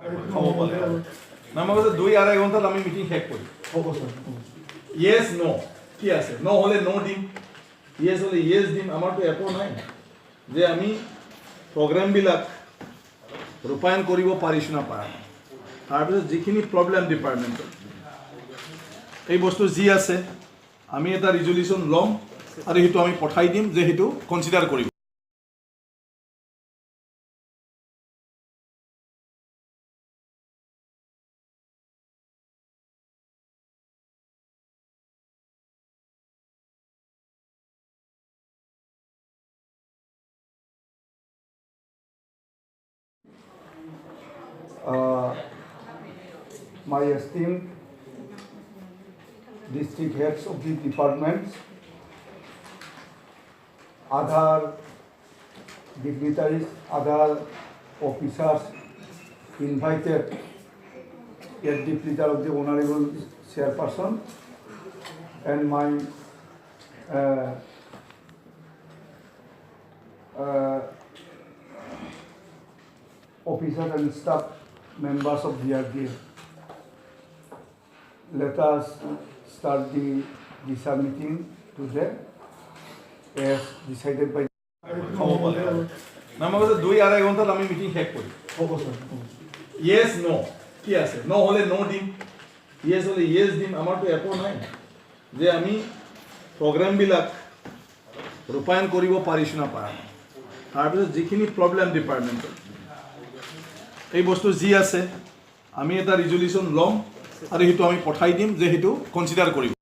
খাব পালে নামাৰ কৈছে 2-2.5 ঘণ্টাত আমি মিটিং শেষ কৰিম ইয়েছ নো কি আছে নো হলে নো দিম ইয়েছ হলে ইয়েছ দিম আমাৰতো একো নাই যে আমি প্ৰগ্ৰামবিলাক ৰূপায়ণ কৰিব পাৰিছোঁ না পাৰা নাই তাৰপিছত যিখিনি প্ৰব্লেম ডিপাৰ্টমেণ্টৰ এই বস্তু যি আছে আমি এটা ৰিজলিউশ্যন ল'ম আৰু সেইটো আমি পঠাই দিম যে সেইটো কনচিডাৰ কৰিব My esteemed district heads of the departments, other dignitaries, other officers invited at the pleasure of the Honorable Chairperson and my officers and staff members of the RDF. Let us start the DISA meeting today as decided by খাব পালে নামাৰ কৈছে 2-2.5 ঘণ্টাত আমি meeting শেষ কৰিম yes নো কি আছে নো হলে নো দিম ইয়েছ হলে ইয়েছ দিম আমাৰতো একো নাই যে আমি প্ৰগ্ৰামবিলাক ৰূপায়ণ কৰিব পাৰিছোঁ না পাৰা নাই তাৰপিছত যিখিনি প্ৰব্লেম ডিপাৰ্টমেণ্টৰ এই বস্তু যি আছে আমি এটা ৰিজলিউশ্যন ল'ম আৰু সেইটো আমি পঠাই দিম যে সেইটো কনচিডাৰ কৰিব